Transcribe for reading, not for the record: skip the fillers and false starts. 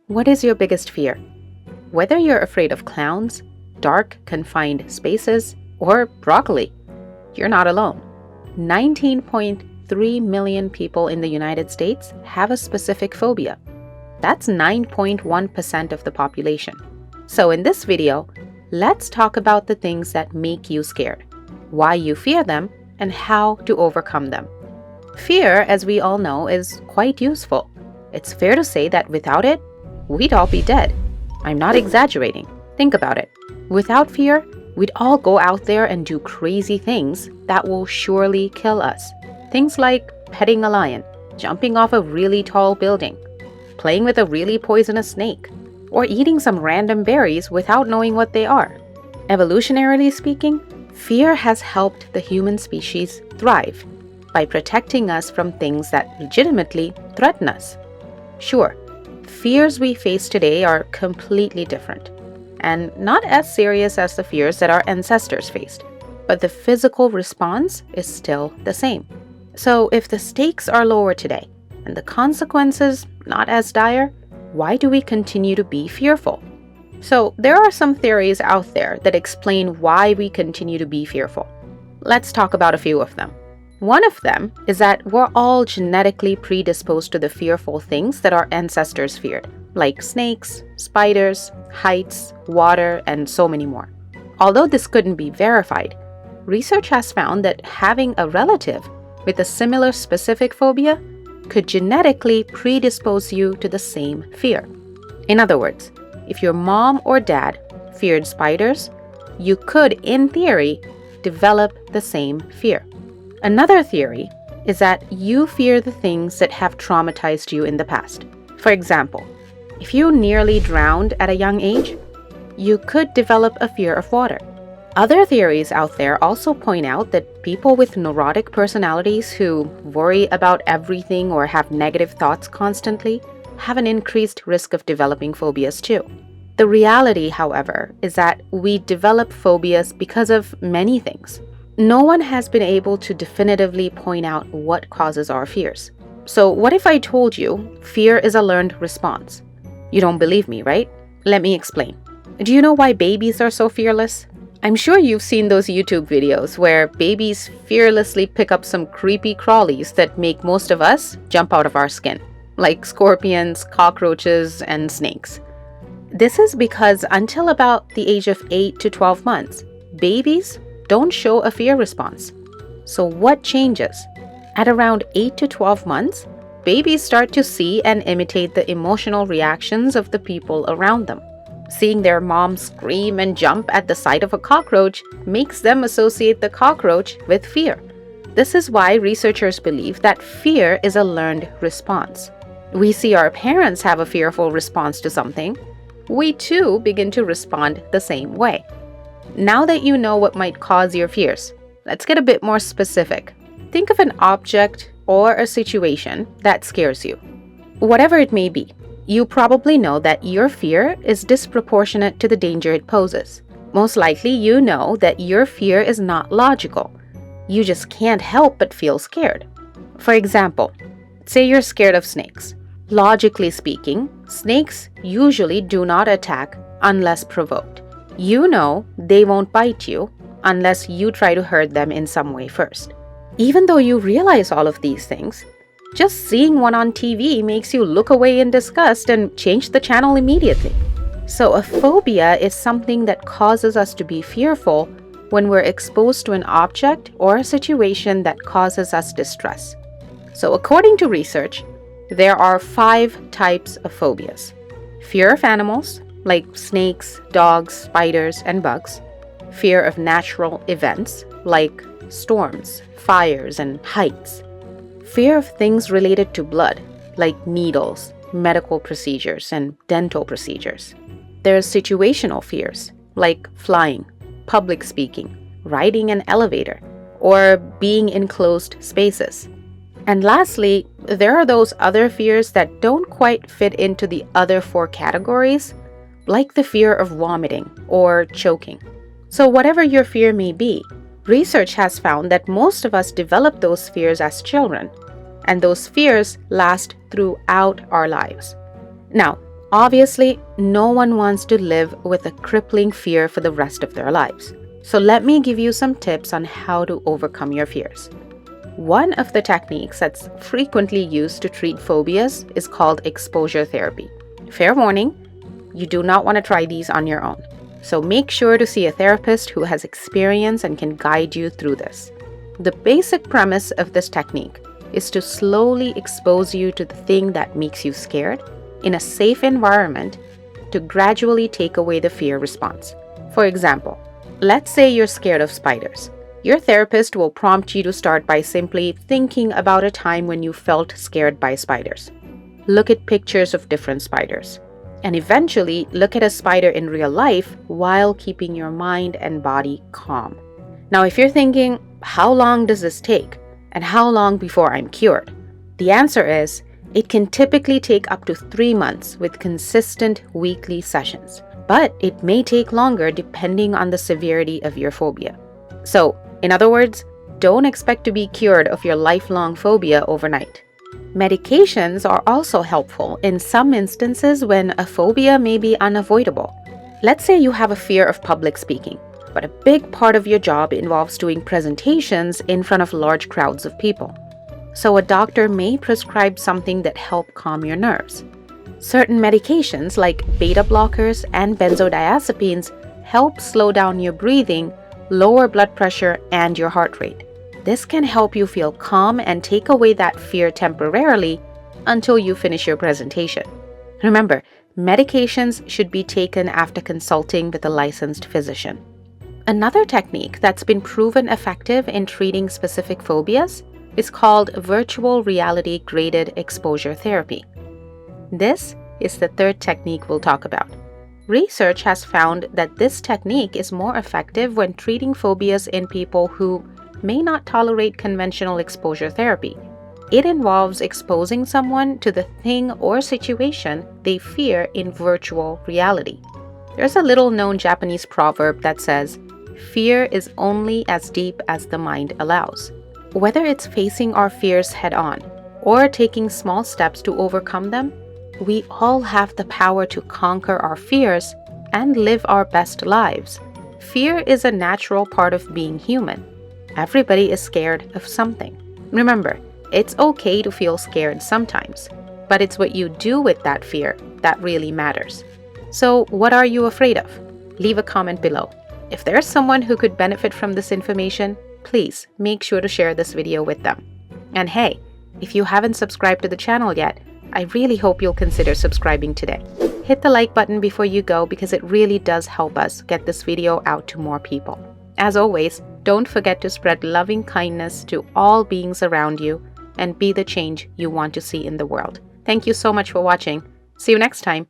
What is your biggest fear? Whether you're afraid of clowns, dark, confined spaces, or broccoli, you're not alone. 19.3 million people in the United States have a specific phobia. That's 9.1% of the population. So in this video, let's talk about the things that make you scared, why you fear them, and how to overcome them. Fear, as we all know, is quite useful. It's fair to say that without it, we'd all be dead. I'm not exaggerating. Think about it. Without fear, we'd all go out there and do crazy things that will surely kill us. Things like petting a lion, jumping off a really tall building, playing with a really poisonous snake, or eating some random berries without knowing what they are. Evolutionarily speaking, fear has helped the human species thrive by protecting us from things that legitimately threaten us. Sure, fears we face today are completely different and not as serious as the fears that our ancestors faced, but the physical response is still the same. So if the stakes are lower today and the consequences not as dire, why do we continue to be fearful? So there are some theories out there that explain why we continue to be fearful. Let's talk about a few of them. One of them is that we're all genetically predisposed to the fearful things that our ancestors feared, like snakes, spiders, heights, water, and so many more. Although this couldn't be verified, research has found that having a relative with a similar specific phobia could genetically predispose you to the same fear. In other words, if your mom or dad feared spiders, you could, in theory, develop the same fear. Another theory is that you fear the things that have traumatized you in the past. For example, if you nearly drowned at a young age, you could develop a fear of water. Other theories out there also point out that people with neurotic personalities who worry about everything or have negative thoughts constantly have an increased risk of developing phobias too. The reality, however, is that we develop phobias because of many things. No one has been able to definitively point out what causes our fears. So what if I told you fear is a learned response? You don't believe me, right? Let me explain. Do you know why babies are so fearless? I'm sure you've seen those YouTube videos where babies fearlessly pick up some creepy crawlies that make most of us jump out of our skin, like scorpions, cockroaches, and snakes. This is because until about the age of 8 to 12 months, babies don't show a fear response. So what changes? At around 8 to 12 months, babies start to see and imitate the emotional reactions of the people around them. Seeing their mom scream and jump at the sight of a cockroach makes them associate the cockroach with fear. This is why researchers believe that fear is a learned response. We see our parents have a fearful response to something. We too begin to respond the same way. Now that you know what might cause your fears, let's get a bit more specific. Think of an object or a situation that scares you. Whatever it may be, you probably know that your fear is disproportionate to the danger it poses. Most likely, you know that your fear is not logical. You just can't help but feel scared. For example, say you're scared of snakes. Logically speaking, snakes usually do not attack unless provoked. You know they won't bite you unless you try to hurt them in some way first. Even though you realize all of these things, just seeing one on TV makes you look away in disgust and change the channel immediately. So a phobia is something that causes us to be fearful when we're exposed to an object or a situation that causes us distress. So according to research, there are 5 types of phobias. Fear of animals, like snakes, dogs, spiders, and bugs. Fear of natural events, like storms, fires, and heights. Fear of things related to blood, like needles, medical procedures, and dental procedures. There's situational fears, like flying, public speaking, riding an elevator, or being in closed spaces. And lastly, there are those other fears that don't quite fit into the other 4 categories, like the fear of vomiting or choking. So whatever your fear may be, research has found that most of us develop those fears as children, and those fears last throughout our lives. Now, Obviously, no one wants to live with a crippling fear for the rest of their lives. So let me give you some tips on how to overcome your fears. One of the techniques that's frequently used to treat phobias is called exposure therapy. Fair warning, you do not want to try these on your own. So make sure to see a therapist who has experience and can guide you through this. The basic premise of this technique is to slowly expose you to the thing that makes you scared in a safe environment to gradually take away the fear response. For example, let's say you're scared of spiders. Your therapist will prompt you to start by simply thinking about a time when you felt scared by spiders. Look at pictures of different spiders, and eventually look at a spider in real life while keeping your mind and body calm. Now, if you're thinking, how long does this take? And how long before I'm cured? The answer is, it can typically take up to 3 months with consistent weekly sessions, but it may take longer depending on the severity of your phobia. So, in other words, don't expect to be cured of your lifelong phobia overnight. Medications are also helpful in some instances when a phobia may be unavoidable. Let's say you have a fear of public speaking, but a big part of your job involves doing presentations in front of large crowds of people. So a doctor may prescribe something that helps calm your nerves. Certain medications like beta blockers and benzodiazepines help slow down your breathing, lower blood pressure, and your heart rate. This can help you feel calm and take away that fear temporarily until you finish your presentation. Remember, medications should be taken after consulting with a licensed physician. Another technique that's been proven effective in treating specific phobias is called virtual reality graded exposure therapy. This is the third technique we'll talk about. Research has found that this technique is more effective when treating phobias in people who may not tolerate conventional exposure therapy. It involves exposing someone to the thing or situation they fear in virtual reality. There's a little-known Japanese proverb that says, "Fear is only as deep as the mind allows." Whether it's facing our fears head-on or taking small steps to overcome them, we all have the power to conquer our fears and live our best lives. Fear is a natural part of being human. Everybody is scared of something. Remember, it's okay to feel scared sometimes, but it's what you do with that fear that really matters. So, what are you afraid of? Leave a comment below. If there's someone who could benefit from this information, please make sure to share this video with them. And hey, if you haven't subscribed to the channel yet, I really hope you'll consider subscribing today. Hit the like button before you go because it really does help us get this video out to more people. As always, don't forget to spread loving kindness to all beings around you and be the change you want to see in the world. Thank you so much for watching. See you next time.